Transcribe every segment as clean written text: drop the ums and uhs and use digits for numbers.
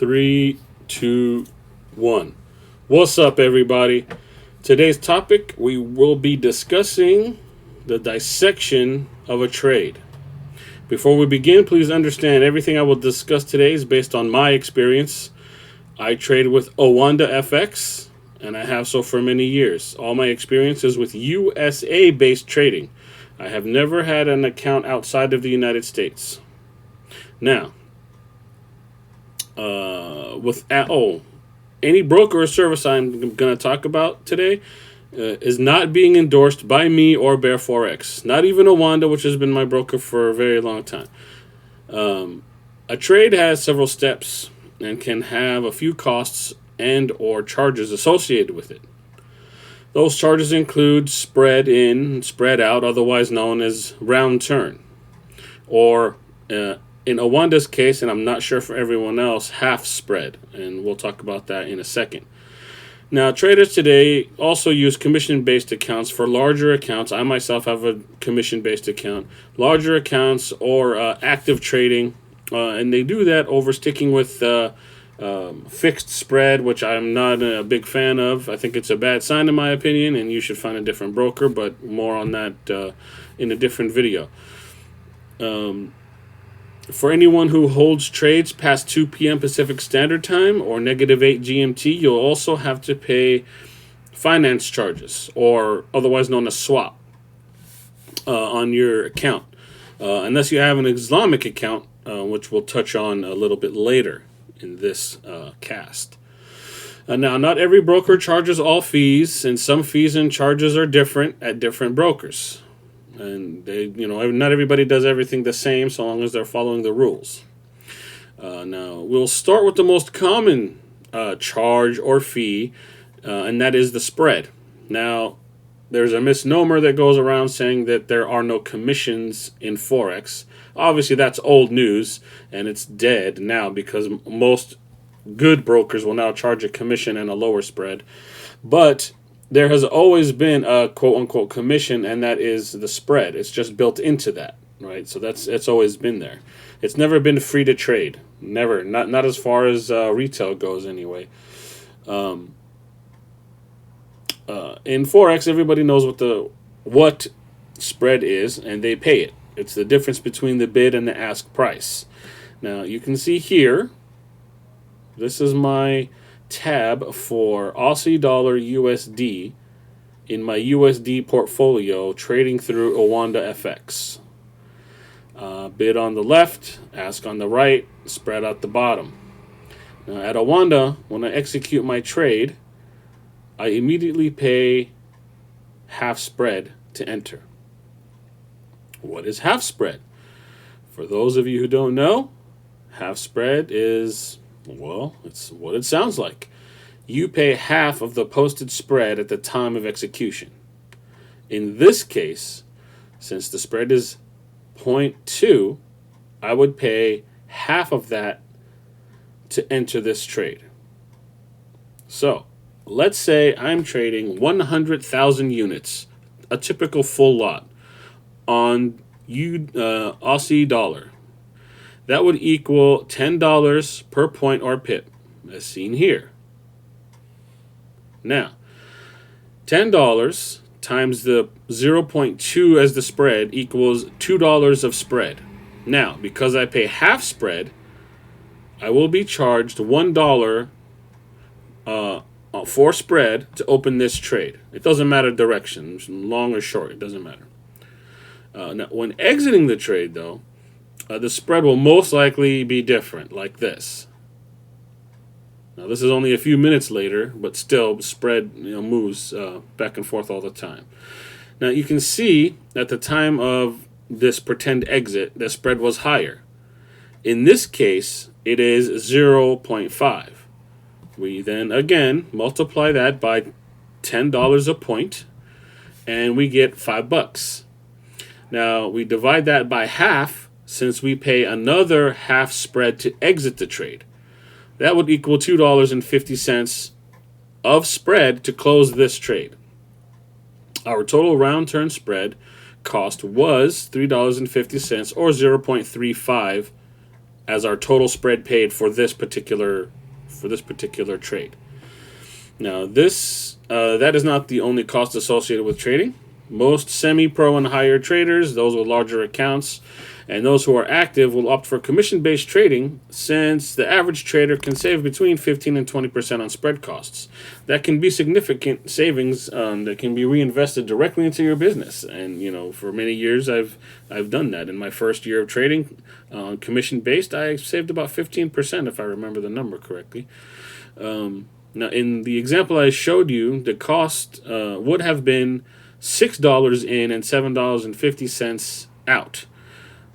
Three, two, one. What's up, everybody? Today's topic, we will be discussing the dissection of a trade. Before we begin, please understand everything I will discuss today is based on my experience. I trade with Owanda FX, and I have so for many years. All my experience is with USA-based trading. I have never had an account outside of the United States. Now, any broker or service I'm going to talk about today is not being endorsed by me or Bear Forex. Not even Owanda, which has been my broker for a very long time. A trade has several steps and can have a few costs and or charges associated with it. Those charges include spread in, spread out, otherwise known as round turn, or in Owanda's case, and I'm not sure for everyone else, half spread, and we'll talk about that in a second. Now, traders today also use commission-based accounts for larger accounts. I myself have a commission-based account. Larger accounts or active trading, and they do that over sticking with fixed spread, which I'm not a big fan of. I think it's a bad sign in my opinion, and you should find a different broker, but more on that in a different video. For anyone who holds trades past 2 p.m. Pacific Standard Time or -8 GMT, you'll also have to pay finance charges, or otherwise known as swap, on your account. Unless you have an Islamic account, which we'll touch on a little bit later in this cast. Now, not every broker charges all fees, and some fees and charges are different at different brokers. And they, not everybody does everything the same, so long as they're following the rules. Now, we'll start with the most common charge or fee, and that is the spread. Now, there's a misnomer that goes around saying that there are no commissions in Forex. Obviously, that's old news, and it's dead now because most good brokers will now charge a commission and a lower spread. But there has always been a quote-unquote commission, and that is the spread. It's just built into that, right? So it's always been there. It's never been free to trade. Never. Not as far as retail goes, anyway. In Forex, everybody knows what spread is, and they pay it. It's the difference between the bid and the ask price. Now, you can see here, this is my tab for Aussie dollar USD in my USD portfolio trading through Owanda FX. Bid on the left, ask on the right, spread out the bottom. Now at Owanda, when I execute my trade, I immediately pay half spread to enter. What is half spread? For those of you who don't know, half spread is, well, it's what it sounds like. You pay half of the posted spread at the time of execution. In this case, since the spread is 0.2, I would pay half of that to enter this trade. So, let's say I'm trading 100,000 units, a typical full lot, on Aussie dollar. That would equal $10 per point or pip, as seen here. Now, $10 times the 0.2 as the spread equals $2 of spread. Now, because I pay half spread, I will be charged $1 for spread to open this trade. It doesn't matter direction, long or short, it doesn't matter. Now, when exiting the trade, though, the spread will most likely be different, like this. Now, this is only a few minutes later, but still, the spread moves back and forth all the time. Now, you can see at the time of this pretend exit, the spread was higher. In this case, it is 0.5. We then, again, multiply that by $10 a point, and we get $5. Now, we divide that by half, since we pay another half spread to exit the trade. That would equal $2.50 of spread to close this trade. Our total round turn spread cost was $3.50 or 0.35 as our total spread paid for this particular trade. Now, that is not the only cost associated with trading. Most semi-pro and higher traders, those with larger accounts, and those who are active will opt for commission-based trading, since the average trader can save between 15 and 20% on spread costs. That can be significant savings that can be reinvested directly into your business. And for many years, I've done that. In my first year of trading, commission-based, I saved about 15%, if I remember the number correctly. Now, in the example I showed you, the cost would have been $6 in and $7.50 out.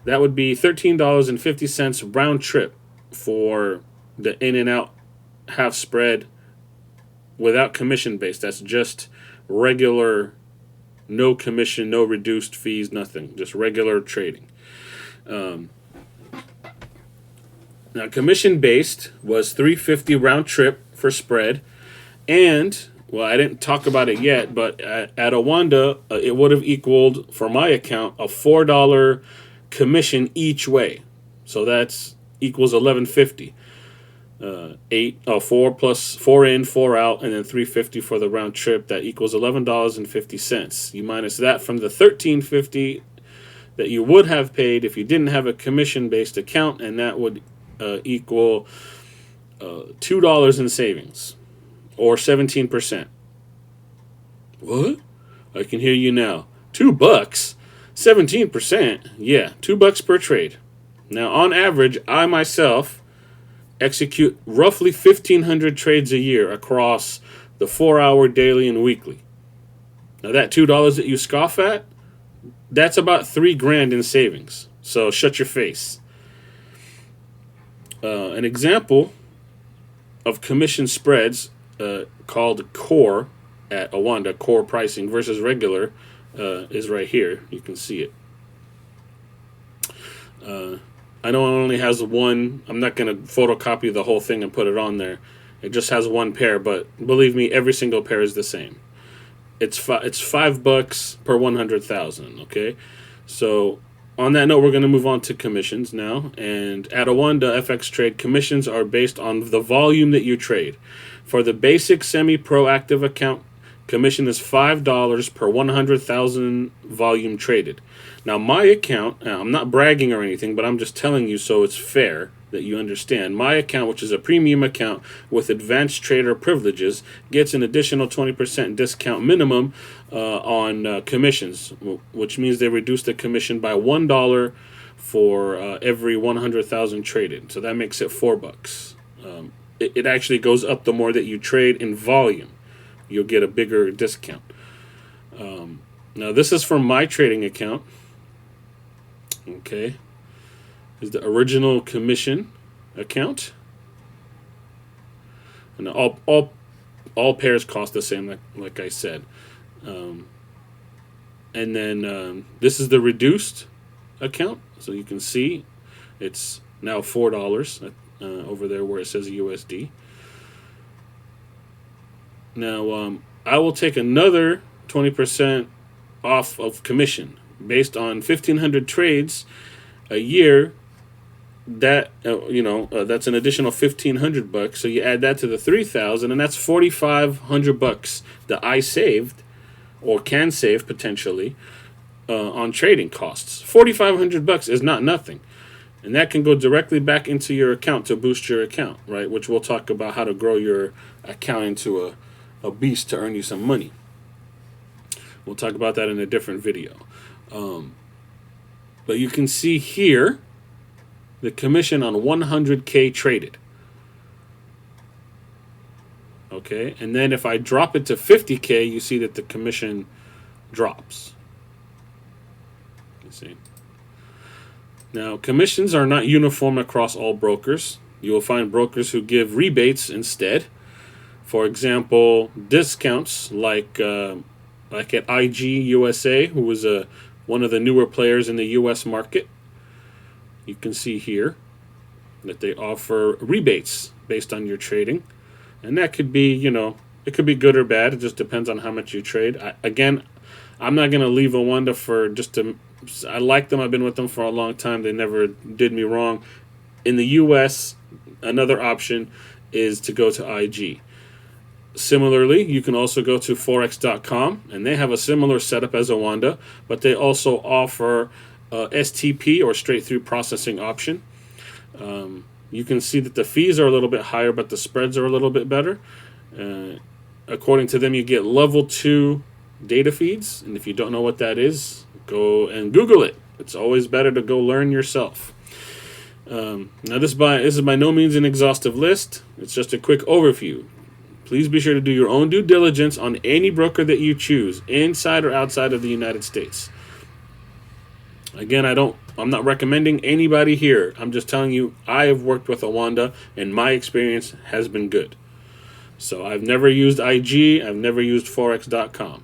That would be $13.50 round trip for the in and out half spread without commission based. That's just regular, no commission, no reduced fees, nothing. Just regular trading. Now, commission based was $3.50 round trip for spread, and I didn't talk about it yet, but at Awanda, it would have equaled, for my account, a $4 commission each way. So that's equals $11.50. 4 plus 4 in, 4 out, and then $3.50 for the round trip. That equals $11.50. You minus that from the $13.50 that you would have paid if you didn't have a commission-based account, and that would equal $2 in savings, or 17%. What? I can hear you now. $2? 17%? Yeah, $2 per trade. Now, on average, I myself execute roughly 1,500 trades a year across the 4-hour daily and weekly. Now, that $2 that you scoff at, that's about $3,000 in savings. So shut your face. An example of commission spreads called core at Awanda, core pricing versus regular, is right here. You can see it. I know it only has one. I'm not going to photocopy the whole thing and put it on there. It just has one pair, but believe me, every single pair is the same. It's $5 per 100,000. Okay, so on that note, we're going to move on to commissions now. And at Awanda FX trade, commissions are based on the volume that you trade. For the basic semi-proactive account, commission is $5 per 100,000 volume traded. Now, my account, I'm not bragging or anything, but I'm just telling you so it's fair that you understand. My account, which is a premium account with advanced trader privileges, gets an additional 20% discount minimum on commissions, which means they reduce the commission by $1 for every 100,000 traded. So that makes it $4. It actually goes up the more that you trade in volume. You'll get a bigger discount. Now, this is from my trading account. Okay, is the original commission account, and all pairs cost the same, like I said. And then this is the reduced account, so you can see it's now $4 over there where it says USD. Now, I will take another 20% off of commission based on 1,500 trades a year. That that's an additional $1,500. So you add that to the 3,000, and that's $4,500 that I saved, or can save potentially, on trading costs. $4,500 is not nothing, and that can go directly back into your account to boost your account, right? Which we'll talk about how to grow your account into a beast to earn you some money. We'll talk about that in a different video. But you can see here the commission on 100K traded. Okay, and then if I drop it to 50K, you see that the commission drops. You see. Now, commissions are not uniform across all brokers. You will find brokers who give rebates instead. For example, discounts like at IG USA, who was one of the newer players in the U.S. market. You can see here that they offer rebates based on your trading. And that could be, it could be good or bad. It just depends on how much you trade. I'm not going to leave Awanda I like them. I've been with them for a long time. They never did me wrong. In the US, another option is to go to IG. Similarly, you can also go to Forex.com, and they have a similar setup as Awanda, but they also offer STP, or straight through processing option. You can see that the fees are a little bit higher, but the spreads are a little bit better. According to them, you get level 2 data feeds, and if you don't know what that is, go and Google it. It's always better to go learn yourself. Now, this is by no means an exhaustive list. It's just a quick overview. Please be sure to do your own due diligence on any broker that you choose, inside or outside of the United States. Again, I'm not recommending anybody here. I'm just telling you, I have worked with Awanda, and my experience has been good. So I've never used IG. I've never used Forex.com.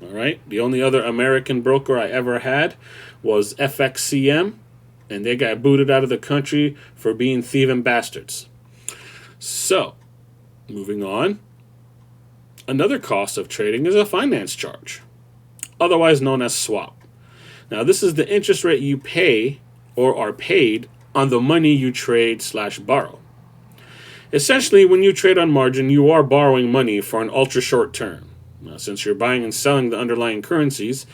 All right. The only other American broker I ever had was FXCM, and they got booted out of the country for being thieving bastards. So, moving on. Another cost of trading is a finance charge, otherwise known as swap. Now, this is the interest rate you pay or are paid on the money you trade/borrow. Essentially, when you trade on margin, you are borrowing money for an ultra short term. Now, since you're buying and selling the underlying currencies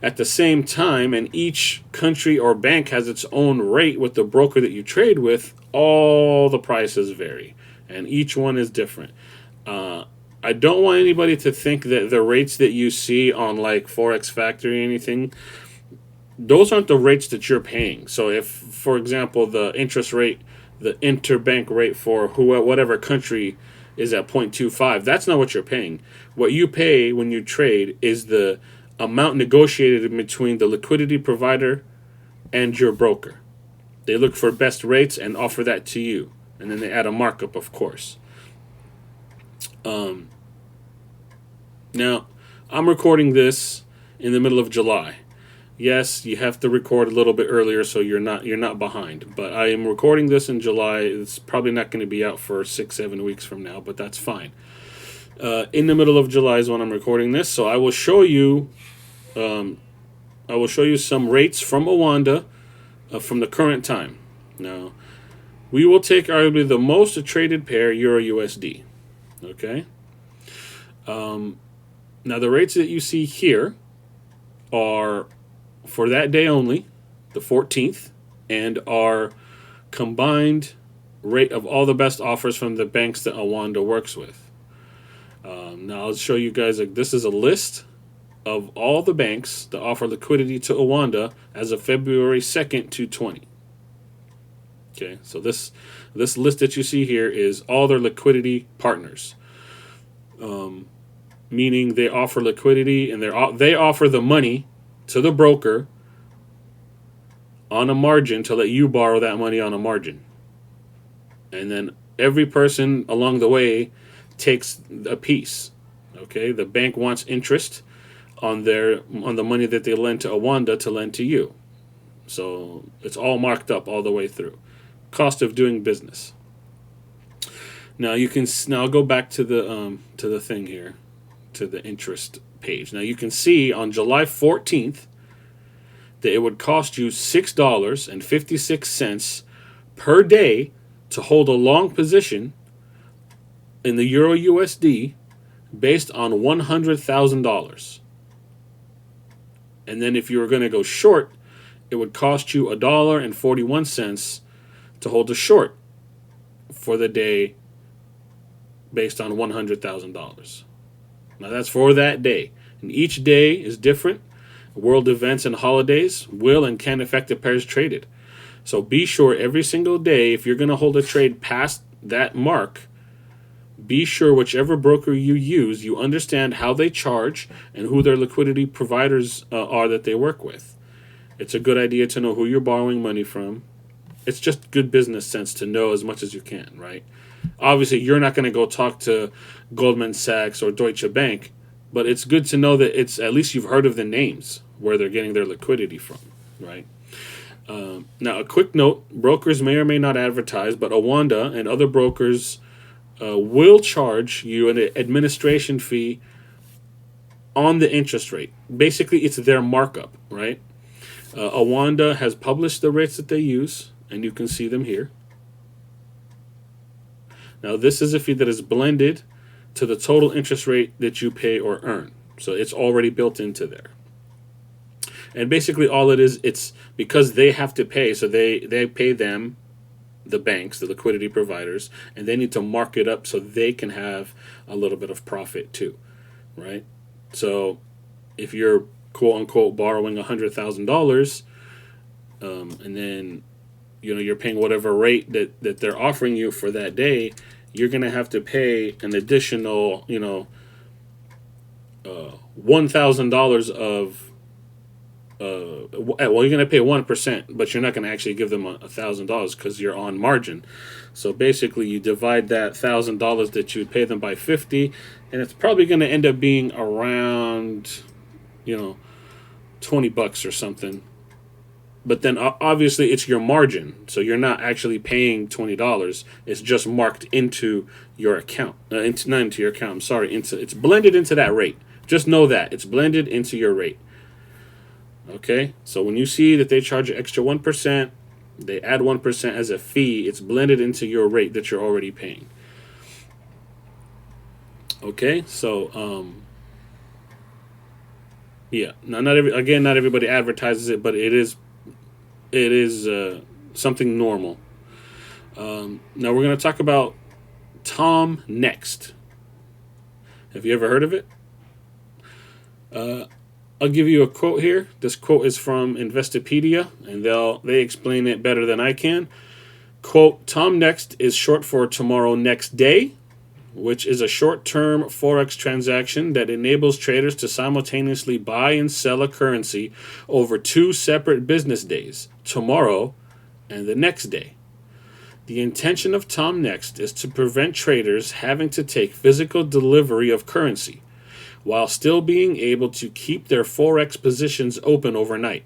at the same time, and each country or bank has its own rate with the broker that you trade with, all the prices vary, and each one is different. I don't want anybody to think that the rates that you see on like Forex Factory or anything, those aren't the rates that you're paying. So if, for example, the interest rate, the interbank rate for whatever country is at 0.25, that's not what you're paying. What you pay when you trade is the amount negotiated between the liquidity provider and your broker. They look for best rates and offer that to you, and then they add a markup, of course. Now, I'm recording this in the middle of July. Yes, you have to record a little bit earlier so you're not behind. But I am recording this in July. It's probably not going to be out for 6-7 weeks from now, but that's fine. In the middle of July is when I'm recording this, so I will show you some rates from Awanda from the current time. Now, we will take arguably the most traded pair, Euro USD. Okay. Now, the rates that you see here are for that day only, the 14th, and our combined rate of all the best offers from the banks that Awanda works with. Now, I'll show you guys, this is a list of all the banks that offer liquidity to Awanda as of February 2nd to 20. Okay, so this list that you see here is all their liquidity partners. Meaning they offer liquidity, and they offer the money to the broker on a margin to let you borrow that money on a margin. And then every person along the way takes a piece. Okay, the bank wants interest on the money that they lend to Awanda to lend to you. So it's all marked up all the way through. Cost of doing business. Now I'll go back to the thing here, to the interest page. Now you can see on July 14th that it would cost you $6.56 per day to hold a long position in the Euro USD based on $100,000. And then if you were going to go short, it would cost you $1.41 to hold a short for the day based on $100,000. Now that's for that day. And each day is different. World events and holidays will and can affect the pairs traded. So be sure every single day, if you're going to hold a trade past that mark, be sure whichever broker you use, you understand how they charge and who their liquidity providers are that they work with. It's a good idea to know who you're borrowing money from. It's just good business sense to know as much as you can, right? Obviously, you're not going to go talk to Goldman Sachs or Deutsche Bank, but it's good to know that it's at least you've heard of the names where they're getting their liquidity from, right? Now, a quick note, brokers may or may not advertise, but Awanda and other brokers will charge you an administration fee on the interest rate. Basically, it's their markup, right? Awanda has published the rates that they use, and you can see them here. Now, this is a fee that is blended to the total interest rate that you pay or earn. So it's already built into there. And basically all it is, it's because they have to pay, so they pay them, the banks, the liquidity providers, and they need to mark it up so they can have a little bit of profit too, right? So if you're quote unquote borrowing $100,000, and then you're paying whatever rate that they're offering you for that day, you're gonna have to pay an additional $1,000 of well, you're going to pay 1%, but you're not going to actually give them $1,000 because you're on margin. So basically, you divide that $1,000 that you'd pay them by 50, and it's probably going to end up being around, $20 or something. But then obviously it's your margin, so you're not actually paying $20. It's just marked into your account, not into your account. I'm sorry, it's blended into that rate. Just know that it's blended into your rate. Okay, so when you see that they charge an extra 1%, they add 1% as a fee, it's blended into your rate that you're already paying. Okay, so yeah, now not everybody advertises it, but it is something normal. Now we're going to talk about Tom Next. Have you ever heard of it? I'll give you a quote here. This quote is from Investopedia, and they explain it better than I can. Quote, Tom Next is short for tomorrow next day, which is a short-term Forex transaction that enables traders to simultaneously buy and sell a currency over two separate business days, tomorrow and the next day. The intention of Tom Next is to prevent traders having to take physical delivery of currency, while still being able to keep their Forex positions open overnight.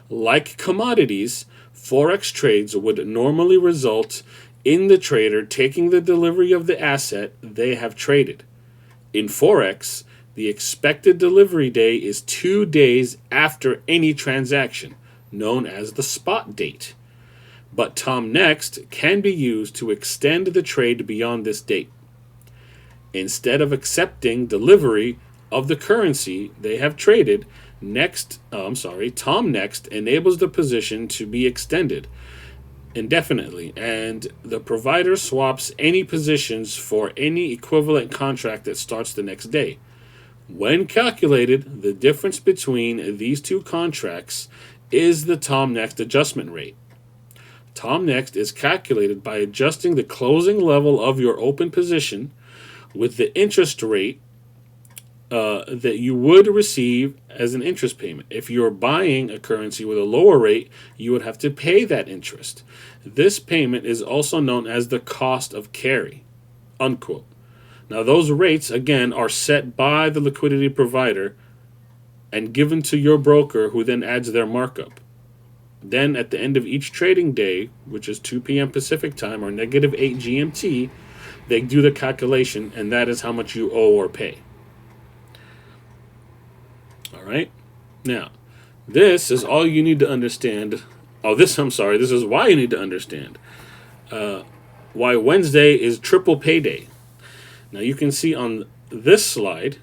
Like commodities, Forex trades would normally result in the trader taking the delivery of the asset they have traded. In Forex, the expected delivery day is 2 days after any transaction, known as the spot date. But Tom Next can be used to extend the trade beyond this date. Instead of accepting delivery of the currency they have traded, Tom Next enables the position to be extended indefinitely, and the provider swaps any positions for any equivalent contract that starts the next day. When calculated, the difference between these two contracts is the Tom Next adjustment rate. Tom Next is calculated by adjusting the closing level of your open position with the interest rate that you would receive as an interest payment. If you're buying a currency with a lower rate, you would have to pay that interest. This payment is also known as the cost of carry, unquote. Now, those rates, again, are set by the liquidity provider and given to your broker, who then adds their markup. Then, at the end of each trading day, which is 2 p.m. Pacific time or -8 GMT, they do the calculation, and that is how much you owe or pay. All right? Now, this is all you need to understand. This is why you need to understand why Wednesday is triple payday. Now, you can see on this slide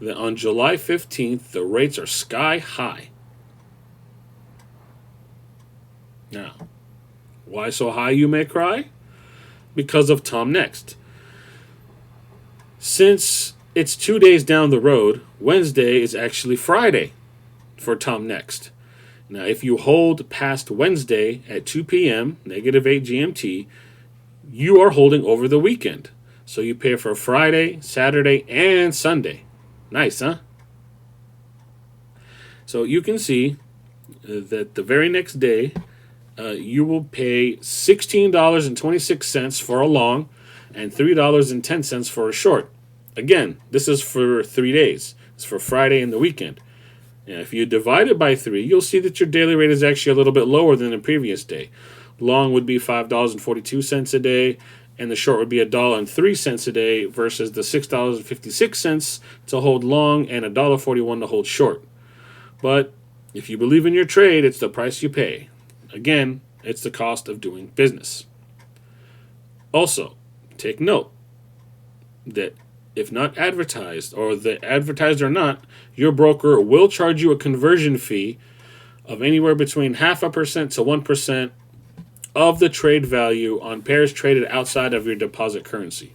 that on July 15th, the rates are sky high. Now, why so high, you may cry? Because of Tom Next. Since it's 2 days down the road, Wednesday is actually Friday for Tom Next. Now, if you hold past Wednesday at 2 p.m., -8 GMT, you are holding over the weekend. So you pay for Friday, Saturday, and Sunday. Nice, huh? So you can see that the very next day, you will pay $16.26 for a long and $3.10 for a short. Again, this is for 3 days. It's for Friday and the weekend. And if you divide it by 3, you'll see that your daily rate is actually a little bit lower than the previous day. Long would be $5.42 a day, and the short would be $1.03 a day versus the $6.56 to hold long and $1.41 to hold short. But if you believe in your trade, it's the price you pay. Again, it's the cost of doing business. Also, take note that if not advertised, or the advertised or not, your broker will charge you a conversion fee of anywhere between 0.5% to 1% of the trade value on pairs traded outside of your deposit currency.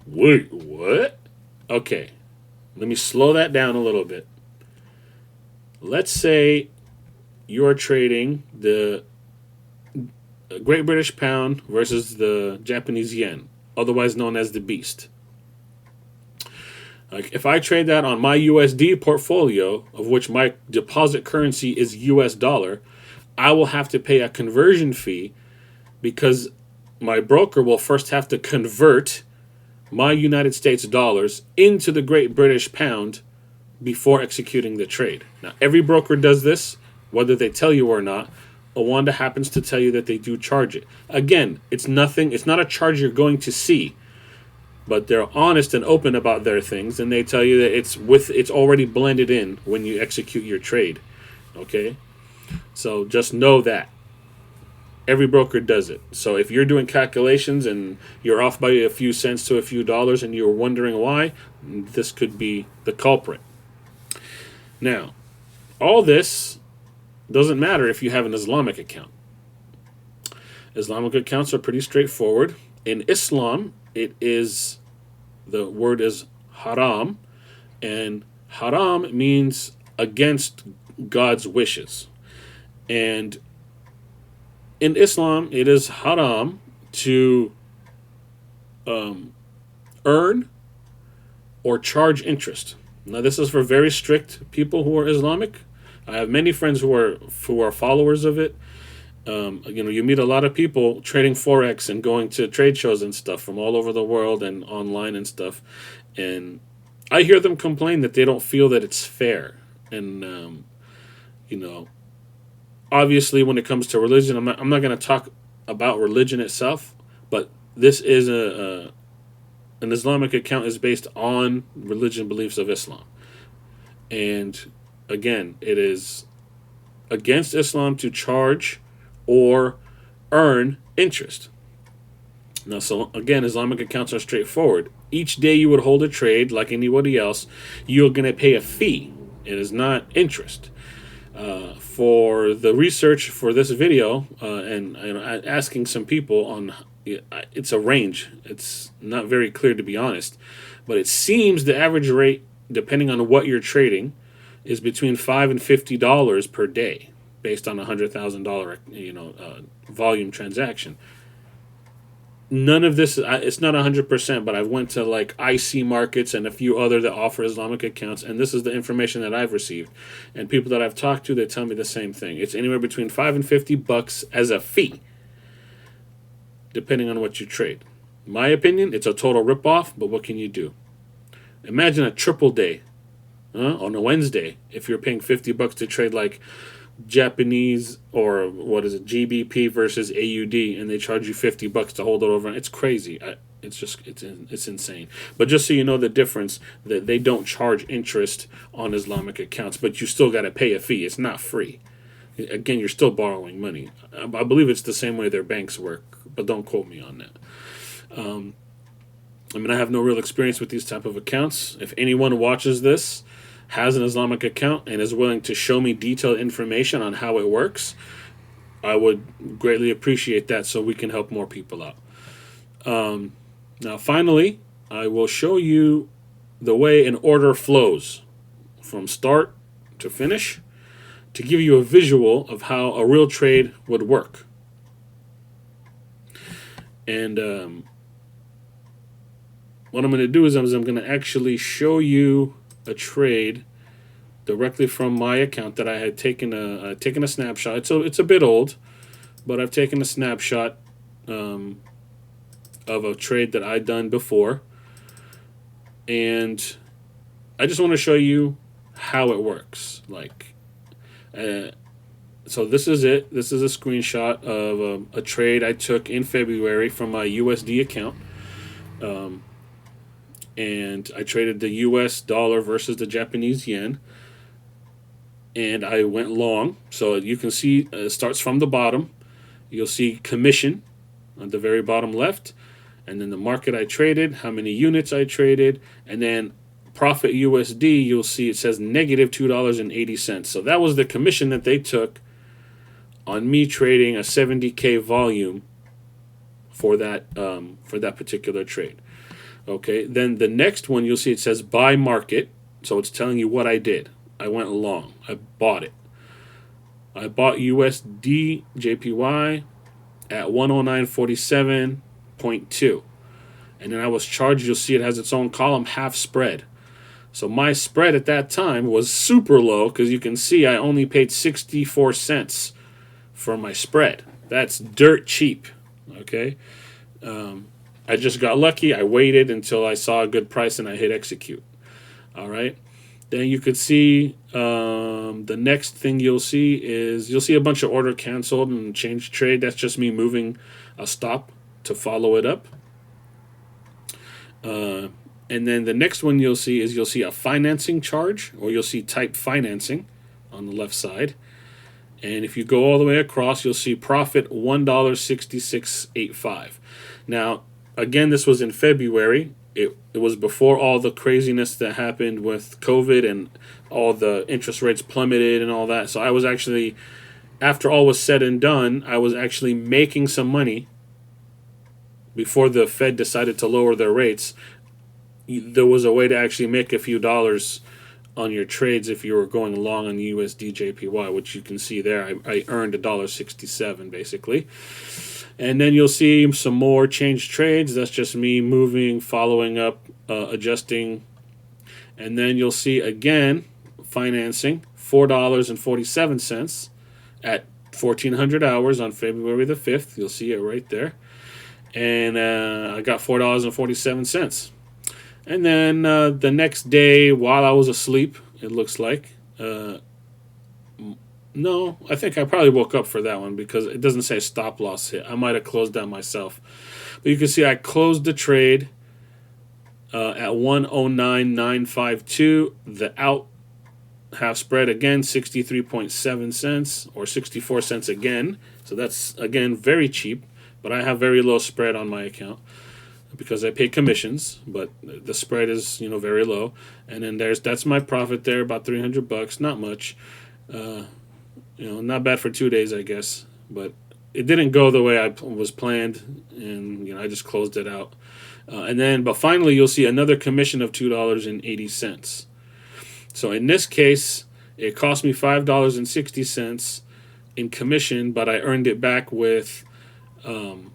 Wait, what? Okay, let me slow that down a little bit. Let's say you're trading the Great British Pound versus the Japanese Yen, otherwise known as the Beast. Like, if I trade that on my USD portfolio, of which my deposit currency is US dollar, I will have to pay a conversion fee because my broker will first have to convert my United States dollars into the Great British Pound before executing the trade. Now, every broker does this, whether they tell you or not. Owanda happens to tell you that they do charge it. Again, it's nothing. It's not a charge you're going to see, but they're honest and open about their things, and they tell you that it's already blended in when you execute your trade. Okay, so just know that every broker does it. So if you're doing calculations and you're off by a few cents to a few dollars, and you're wondering why, this could be the culprit. Now, all this doesn't matter if you have an Islamic account. Islamic accounts are pretty straightforward. In Islam, the word is haram, and haram means against God's wishes. And in Islam, it is haram to earn or charge interest. Now, this is for very strict people who are Islamic. I have many friends who are followers of it. You meet a lot of people trading Forex and going to trade shows and stuff from all over the world and online and stuff. And I hear them complain that they don't feel that it's fair. And, obviously when it comes to religion, I'm not going to talk about religion itself, but this is an Islamic account is based on religion beliefs of Islam. And again, it is against Islam to charge or earn interest. Now, so again, Islamic accounts are straightforward. Each day you would hold a trade like anybody else, you're going to pay a fee. It is not interest. For the research for this video, and asking some people on, it's a range. It's not very clear, to be honest, but it seems the average rate, depending on what you're trading, is between $5 and $50 per day, based on a $100,000 volume transaction. None of this, it's not 100%, but I went to like IC Markets and a few other that offer Islamic accounts, and this is the information that I've received. And people that I've talked to, they tell me the same thing. It's anywhere between $5 and $50 as a fee, depending on what you trade. In my opinion, it's a total ripoff, but what can you do? Imagine a triple day on a Wednesday if you're paying $50 to trade like Japanese, or what is it, GBP versus AUD, and they charge you $50 to hold it over. It's crazy. It's insane. But just so you know the difference, that they don't charge interest on Islamic accounts, but you still got to pay a fee. It's not free. Again, you're still borrowing money. I believe it's the same way their banks work, but don't quote me on that. I have no real experience with these type of accounts. If anyone watches this, has an Islamic account, and is willing to show me detailed information on how it works, I would greatly appreciate that, so we can help more people out. Now, finally, I will show you the way an order flows from start to finish to give you a visual of how a real trade would work. And what I'm going to do is I'm going to actually show you a trade directly from my account that I had taken a snapshot. It's a bit old, but I've taken a snapshot of a trade that I'd done before, and I just want to show you how it works. So this is it. This is a screenshot of a trade I took in February from my USD account. And I traded the US dollar versus the Japanese yen. And I went long. So you can see it starts from the bottom. You'll see commission on the very bottom left. and then the market I traded, how many units I traded, and then profit USD, you'll see it says negative $2.80. So that was the commission that they took on me trading a 70K volume for that particular trade. Okay, then the next one you'll see it says buy market. So it's telling you what I did. I went long. I bought it. I bought USD JPY at 109.47.2. And then I was charged, you'll see it has its own column, half spread. So my spread at that time was super low because you can see I only paid 64 cents for my spread. That's dirt cheap. Okay. I just got lucky. I waited until I saw a good price and I hit execute. All right. Then you could see the next thing you'll see is you'll see a bunch of order canceled and change trade. That's just me moving a stop to follow it up. And then the next one you'll see is you'll see a financing charge, or you'll see type financing on the left side. And if you go all the way across, you'll see profit $1.6685. Now, again, this was in February. It was before all the craziness that happened with COVID and all the interest rates plummeted and all that. So I was actually, after all was said and done, I was actually making some money before the Fed decided to lower their rates. There was a way to actually make a few dollars on your trades if you were going long on USD JPY, which you can see there. I earned $1.67 basically. And then you'll see some more change trades. That's just me moving, following up, adjusting. And then you'll see again financing, $4.47 at 1400 hours on February the 5th. You'll see it right there. And I got $4.47. And then the next day, while I was asleep, it looks like. No, I think I probably woke up for that one because it doesn't say stop loss hit. I might have closed that myself. But you can see I closed the trade at 109.952. The out half spread again, 63.7 cents or 64 cents again. So that's, again, very cheap. But I have very low spread on my account because I pay commissions, but the spread is, very low. And then that's my profit there, about $300, not much. Not bad for 2 days, I guess. But it didn't go the way I was planned, and I just closed it out. But finally, you'll see another commission of $2.80. So in this case, it cost me $5.60 in commission, but I earned it back with about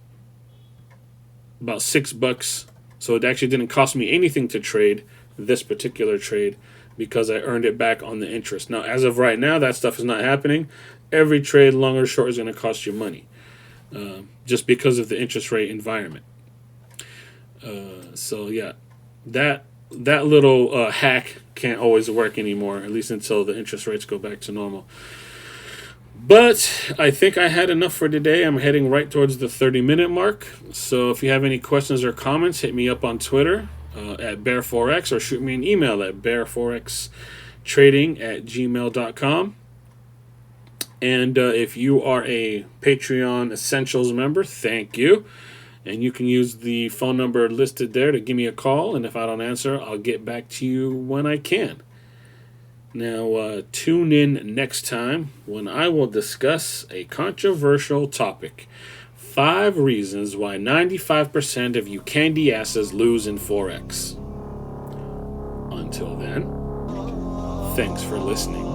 $6. So it actually didn't cost me anything to trade this particular trade because I earned it back on the interest. Now, as of right now, that stuff is not happening. Every trade, long or short, is going to cost you money just because of the interest rate environment. So yeah, that little hack can't always work anymore, at least until the interest rates go back to normal. But I think I had enough for today. I'm heading right towards the 30-minute mark. So if you have any questions or comments, hit me up on Twitter at BearForex or shoot me an email at bearforextrading@gmail.com. And if you are a Patreon Essentials member, thank you. And you can use the phone number listed there to give me a call. And if I don't answer, I'll get back to you when I can. Now, tune in next time when I will discuss a controversial topic. 5 reasons why 95% of you candy asses lose in Forex. Until then, thanks for listening.